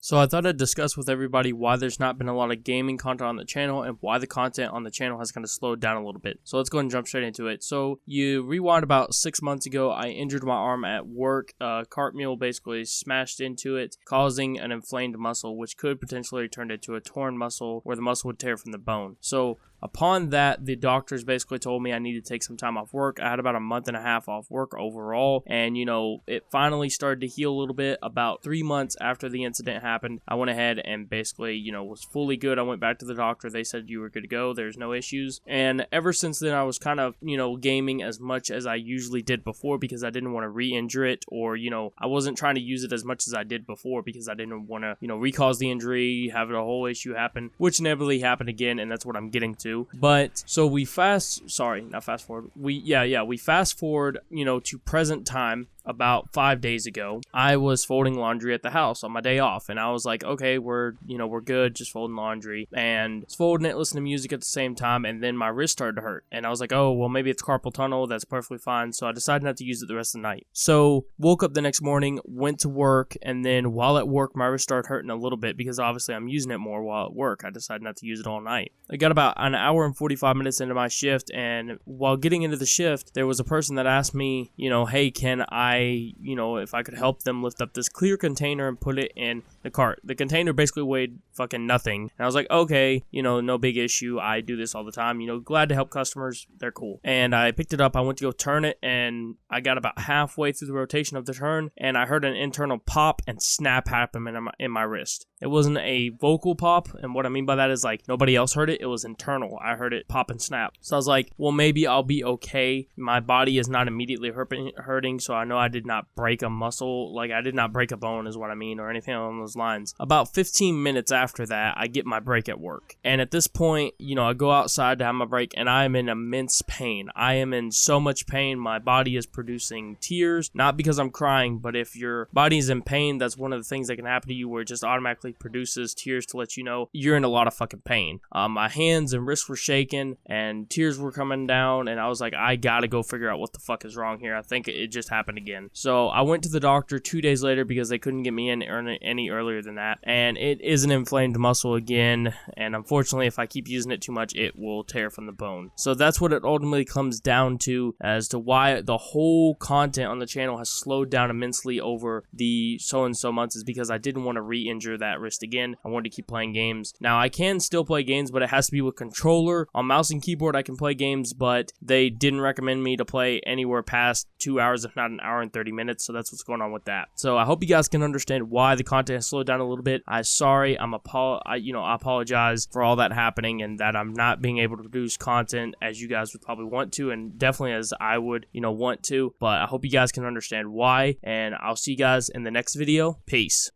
So I thought I'd discuss with everybody why there's not been a lot of gaming content on the channel and why the content on the channel has kind of slowed down a little bit. So let's go ahead and jump straight into it. So you rewind about 6 months ago, I injured my arm at work. A cart mule basically smashed into it, causing an inflamed muscle, which could potentially turn into a torn muscle where the muscle would tear from the bone. So upon that, the doctors basically told me I needed to take some time off work. I had about a month and a half off work overall, and it finally started to heal a little bit. About 3 months after the incident happened, I went ahead and basically, was fully good. I went back to the doctor. They said you were good to go. There's no issues. And ever since then, I was kind of, gaming as much as I usually did before because I didn't want to re-injure it, or, I wasn't trying to use it as much as I did before because I didn't want to, recause the injury, have a whole issue happen, which inevitably happened again, and that's what I'm getting to. But so we fast forward to present time. About 5 days ago, I was folding laundry at the house on my day off, and I was like, okay, we're good, just folding laundry, and folding it, listening to music at the same time, and then my wrist started to hurt, and I was like, oh, well, maybe it's carpal tunnel, that's perfectly fine, so I decided not to use it the rest of the night. So, woke up the next morning, went to work, and then while at work, my wrist started hurting a little bit, because obviously I'm using it more while at work. I decided not to use it all night. I got about an hour and 45 minutes into my shift, and while getting into the shift, there was a person that asked me, hey, can I, if I could help them lift up this clear container and put it in the cart. The container basically weighed fucking nothing. And I was like, okay, no big issue. I do this all the time. Glad to help customers. They're cool. And I picked it up. I went to go turn it, and I got about halfway through the rotation of the turn, and I heard an internal pop and snap happen in my wrist. It wasn't a vocal pop, and what I mean by that is like nobody else heard it. It was internal. I heard it pop and snap. So I was like, well, maybe I'll be okay. My body is not immediately hurting, so I know I did not break a muscle. Like, I did not break a bone is what I mean, or anything along those lines. About 15 minutes after that, I get my break at work. And at this point, I go outside to have my break, and I am in immense pain. I am in so much pain. My body is producing tears, not because I'm crying, but if your body is in pain, that's one of the things that can happen to you where it just automatically produces tears to let you know you're in a lot of fucking pain. My hands and wrists were shaking, and tears were coming down, and I was like, I gotta go figure out what the fuck is wrong here. I think it just happened again. So I went to the doctor 2 days later because they couldn't get me in any earlier than that, and it is an inflamed muscle again, and unfortunately if I keep using it too much, it will tear from the bone. So that's what it ultimately comes down to as to why the whole content on the channel has slowed down immensely over the so months, is because I didn't want to re-injure that wrist again. I wanted to keep playing games. Now I can still play games, but it has to be with controller. On mouse and keyboard I can play games, but they didn't recommend me to play anywhere past 2 hours, if not an hour and 30 minutes. So that's what's going on with that. So I hope you guys can understand why the content has slowed down a little bit. I apologize for all that happening, and that I'm not being able to produce content as you guys would probably want to, and definitely as I would, want to. But I hope you guys can understand why, and I'll see you guys in the next video. Peace.